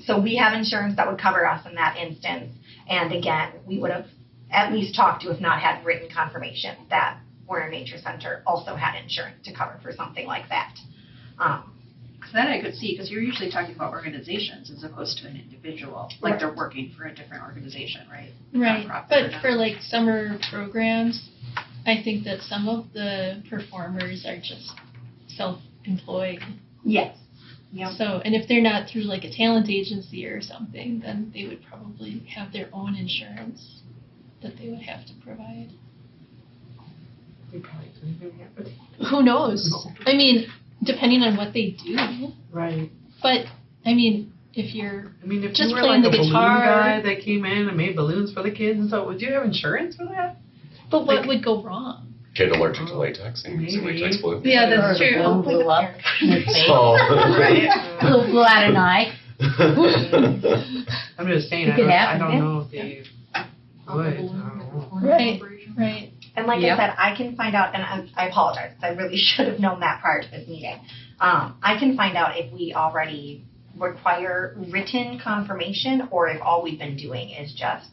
So we have insurance that would cover us in that instance. And again, we would have at least talked to, if not had written confirmation, that Ware Nature Center also had insurance to cover for something like that. That I could see, because you're usually talking about organizations as opposed to an individual, like they're working for a different organization, right? Right, Nonprofit or but not. for like summer programs, I think that some of the performers are just self-employed. Yes. Yep. So, and if they're not through like a talent agency or something, then they would probably have their own insurance that they would have to provide. We probably couldn't even have it. Who knows? I mean, depending on what they do. Right. But, I mean, if you're I mean, if just you were playing like the a balloon guitar, guy that came in and made balloons for the kids and so, would you have insurance for that? but what like- would go wrong? Kid allergic to latex and using Maybe. latex glue. Yeah, that's Or the true. balloon blew up in his face. So, Blew out an eye. I'm just saying, It could I happen, don't yeah. know if they would. I don't know. Right, right. And like Yeah. I said, I can find out, and I apologize, because I really should have known that prior to this meeting. I can find out if we already require written confirmation or if all we've been doing is just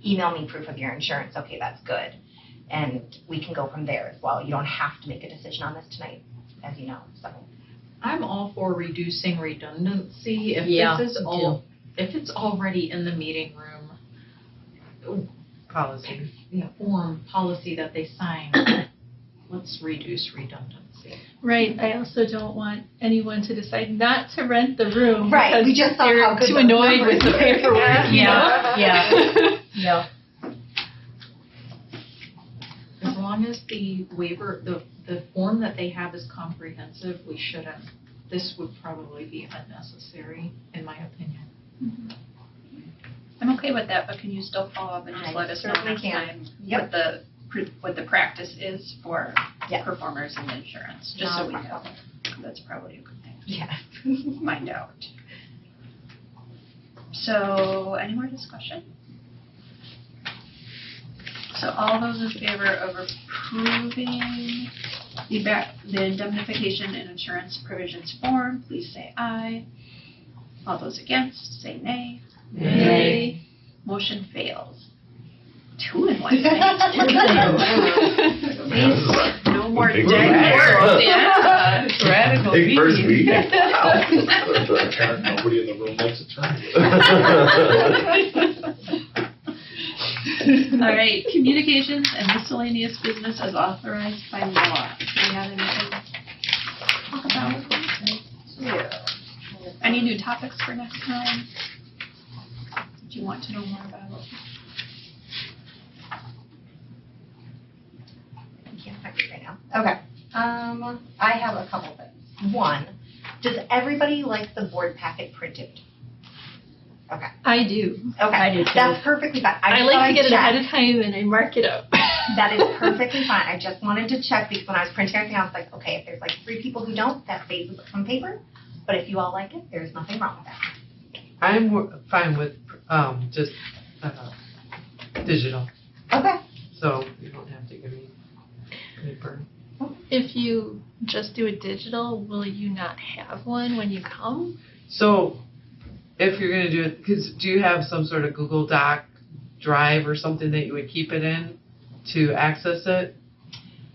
email me proof of your insurance. Okay, that's good. And we can go from there as well. You don't have to make a decision on this tonight, as you know, so. I'm all for reducing redundancy. If Yeah, this is me all, if it's already in the meeting room, Policy. form policy that they sign, let's reduce redundancy. Right, I also don't want anyone to decide not to rent the room Right, because we just saw they're how good too those annoyed with the numbers were. paperwork, you know? Yeah. Yeah. As long as the waiver, the form that they have is comprehensive, we shouldn't, this would probably be unnecessary, in my opinion. I'm okay with that, but can you still follow up and just I let us know certainly next can. time Yep. what the practice is for Yeah. performers and insurance, just so we know. That's probably a good thing Yeah. to find out. So, any more discussion? So all those in favor of approving the indemnification and insurance provisions form, please say aye. All those against, say nay. Nay. Motion fails. 2 in one night. Look at you. No more Big dead radical. horse, yeah. Radical Big first meeting. meeting. Nobody in the room likes a turn. All right, communications and miscellaneous business as authorized by law. Do we have anything to talk about? Any new topics for next time? Do you want to know more about? I can't find it right now. Okay. I have a couple things. One, does everybody like the board packet printed? Okay. I do. Okay. I do too. That's perfectly fine. I just like thought to get it I'd ahead check. of time and I mark it up. That is perfectly fine. I just wanted to check because when I was printing everything, I was like, okay, if there's like 3 people who don't, that saves some paper. But if you all like it, there's nothing wrong with that. I'm fine with just digital, Okay. so you don't have to give me paper. If you just do it digital, will you not have one when you come? So if you're gonna do it, because do you have some sort of Google Doc drive or something that you would keep it in to access it?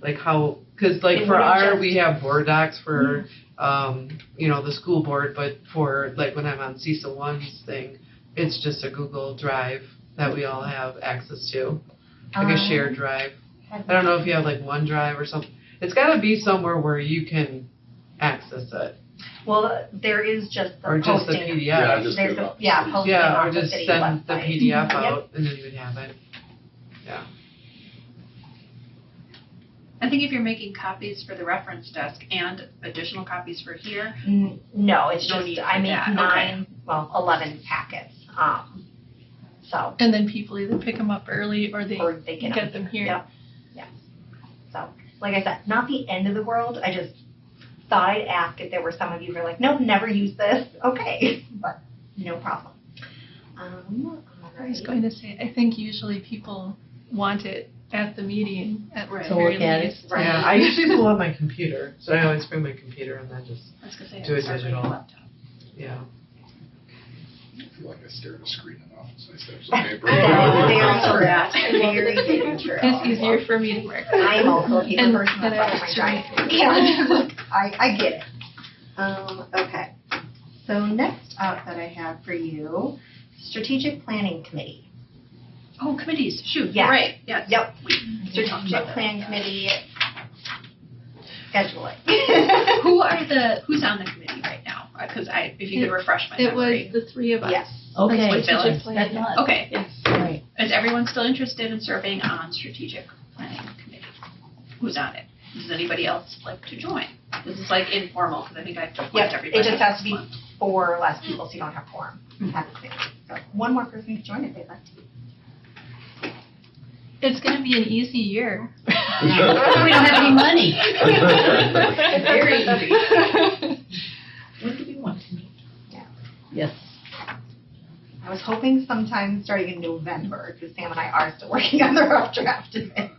Like how, because like It for wouldn't our, just- we have board docs for, the school board, but for like when I'm on CISA 1's thing, it's just a Google Drive that we all have access to, like a shared drive. I don't know if you have like OneDrive or something. It's gotta be somewhere where you can access it, Well, there is just the or just the posting. PDF. Yeah, just There's give it the, up. yeah, posting Yeah, on or the just city send the website. PDF Yep. out and then you would have it. I think if you're making copies for the reference desk and additional copies for here, No, it's No just, need I for make that, 11 packets. So, And then people either pick them up early or they or they get get them here. Yep. So, like I said, not the end of the world. I just thought I'd ask if there were some of you who are like, nope, never use this. Okay, but no problem. I was Alright. going to say, I think usually people want it at the meeting at Right. the To very look at it. least. Right. Yeah, I usually pull up my computer, so I always bring my computer and then just, I was gonna say, Do it it's our digital. laptop. yeah. I feel like I stare at a screen enough, so I stare at some paper. Very true. Very true. It's easier for me to mark. I am also a paper And person, then that's I why my have giant to yeah. I get it. Okay. So next up that I have for you, Strategic Planning Committee. Oh, committees, shoot, Yeah. you're right, yes. Yep. We talked Strategic about that. Plan Committee scheduling. Who's on the committee right now? Because if you could refresh my It was memory. the 3 of us. Yes. Okay, That's what Strategic Phyllis- plan. that's not, Okay, Yes. right. is everyone still interested in serving on strategic planning committee? Who's on it? Does anybody else like to join? This is like informal, because I think I appoint Yep, everybody. it just has to be this month. 4 or less people, so you don't have quorum at the committee. So one more person can join if they'd like to. It's going to be an easy year. We don't have any money. Very easy. When do we want to meet? Yes. I was hoping sometime starting in November, because Sam and I are still working on the rough draft of it.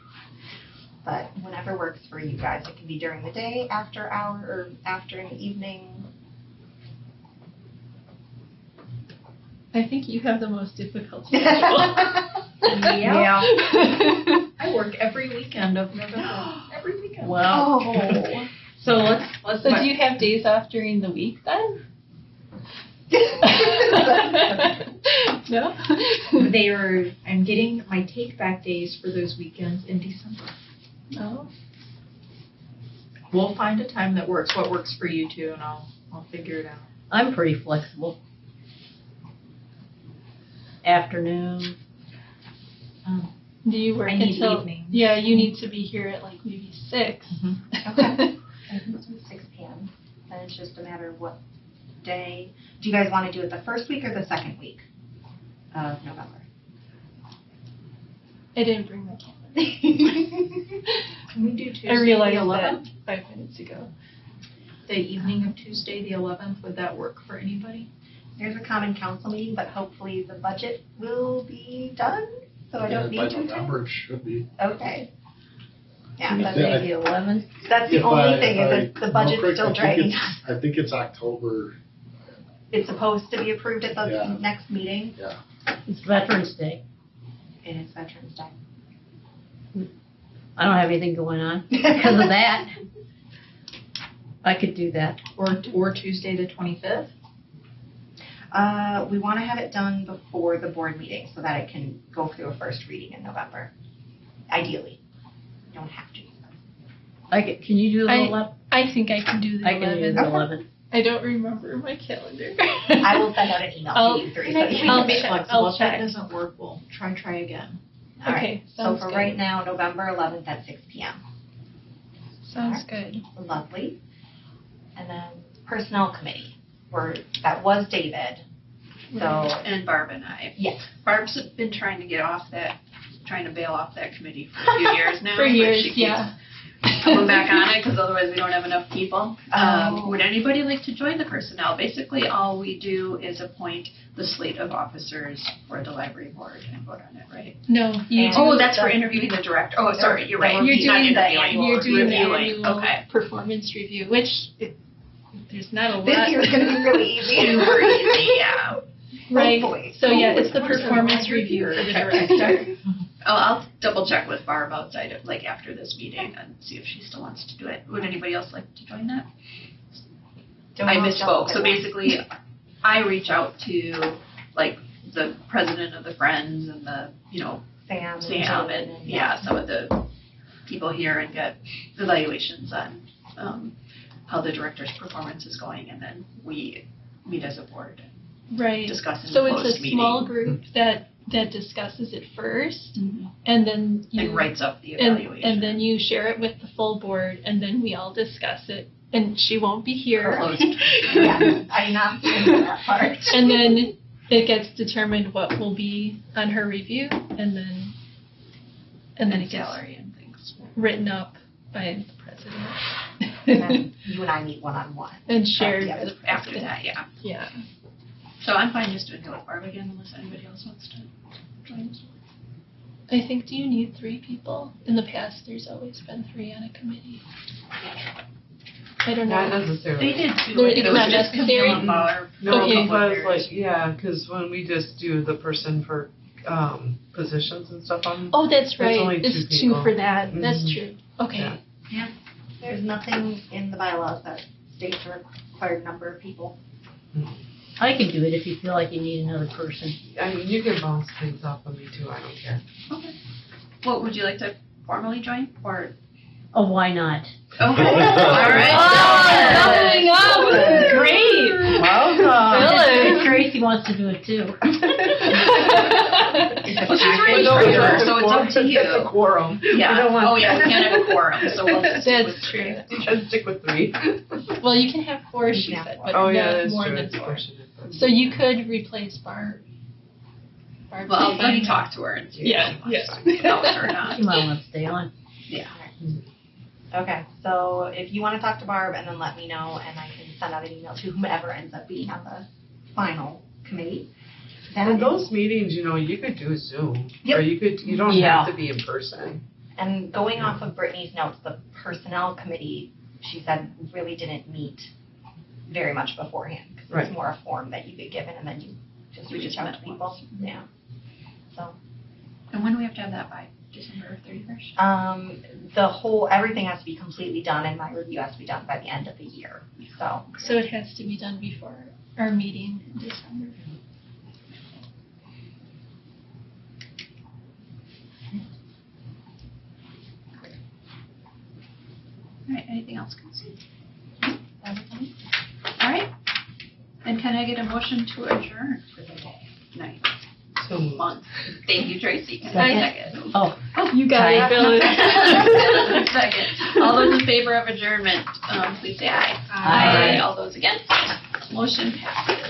But whenever works for you guys, it can be during the day, after hour, or after in the evening. I think you have the most difficult schedule. Yeah. I work every weekend of November, every weekend. Well, Oh. So so do you have days off during the week then? No? I'm getting my take back days for those weekends in December. No. We'll find a time that works, what works for you two, and I'll figure it out. I'm pretty flexible. Afternoon. Do you work I need until? evenings. Yeah, you need to be here at like maybe 6. Okay. I think it's 6 p.m. And it's just a matter of what day. Do you guys want to do it the first week or the second week of November? I didn't bring my calendar. Can we do Tuesday I the realized 11th? that 5 minutes ago. The evening of Tuesday the 11th, would that work for anybody? There's a common council meeting, but hopefully the budget will be done, so I don't By need to. November, it should be. Okay. Yeah, that's, Yeah. Maybe 11th. that's the If only I- thing, if is I that the know budget's correct, still I think dragging. it's- I think it's October, It's supposed to be approved at the Yeah. next meeting. It's Veterans Day. It is Veterans Day. I don't have anything going on because of that. I could do that. Or Tuesday the 25th? We want to have it done before the board meeting so that it can go through a first reading in November. Ideally. You don't have to. Can you do the 11th? I think I can do the I can do 11th. the 11th. I don't remember my calendar. I will send out an email to you three. We can I'll be check. flexible. I'll If that check. doesn't work, we'll try again. All right. Okay, So sounds for good. right now, November 11th at 6 p.m. Sounds good. Lovely. And then Personnel Committee, that was David. So, And Barb and I. yes. Barb's been trying to bail off that committee for a few years now. For but years, she keeps yeah. coming back on it because otherwise we don't have enough people. Oh. Would anybody like to join the personnel? Basically, all we do is appoint the slate of officers for the library board and vote on it, right? No, you And- do. Oh, that's for interviewing the director. Oh, sorry, you're right. You're Not doing the interviewing, annual You're doing the reviewing. annual Okay. performance review, which there's not a lot. This year's going to be really easy. Super easy, yeah. Right. Hopefully. So yeah, it's the What is it, performance Roger review here? for the director. Oh, I'll double check with Barb outside of, after this meeting and see if she still wants to do it. Would anybody else like to join that? Don't I know if misspoke. Jessica So wants- basically, I reach out to, the president of the Friends and the, Sam. Sam and, some of the people here and get evaluations on how the director's performance is going, and then we meet as a board and Right. discuss in So the it's closed a meeting. small group that discusses it first, Mhm. and then you And writes up the and, evaluation. and then you share it with the full board, and then we all discuss it. And she won't be here. Closed. Yeah, I'm not doing that part. And then it gets determined what will be on her review, and then and it gets salary and things. written up by the president And then you and I meet one-on-one. and shared Yeah, with the After president. that, yeah. Yeah. So I'm fine just doing it with Barb again unless anybody else wants to join us. I think, do you need 3 people? In the past, there's always been 3 on a committee. I don't Not know. necessarily. They did too. They're- I think it it's was not just necessary? Camilla Bauer. No, Okay. because because when we just do the person for positions and stuff on. Oh, that's There's right. only It's 2 2 people. for that. That's Mhm. true. Okay. Yeah. There's nothing in the bylaws that states a required number of people. I can do it if you feel like you need another person. I mean, you can bounce things off of me too, I don't care. Okay. What, would you like to formally join or? Oh, why not? Okay. All right. doubling up. This is great. Welcome. Tracy wants to do it too. Well, she's already treasurer, so it's up to you. It's a quorum. Yeah. We don't want- Oh, yeah, we can't have a quorum, so we'll just stick with That's true. You should stick with 3. Well, you can have 4, You she can have said, 4. but Oh, yeah, not that's more true. than It's 4. questionable. So you could replace Barb. Barb Well, could let me find- talk to her and see Yeah, if she wants yeah. to help her or not. You might want to stay on. Okay, so if you want to talk to Barb and then let me know and I can send out an email to whomever ends up being on the final committee. And those meetings, you could do Zoom. Yep. Or you don't Yeah. have to be in person. And going off of Brittany's notes, the personnel committee, she said, really didn't meet very much beforehand. 'Cause Right. It's more a form that you get given and then you just We reach just out met to people. once. Yeah. So, And when do we have to have that by? December 31st? everything has to be completely done and my review has to be done by the end of the year. So, So it has to be done before our meeting in December. All right, anything else, Kelsey? All right. And can I get a motion to adjourn for the night? So moved. Month. Thank you, Tracy. Can I get a second? Oh, You got it, Phyllis. Second. All those in favor of adjournment, please say aye. Aye. All those against? Motion passes.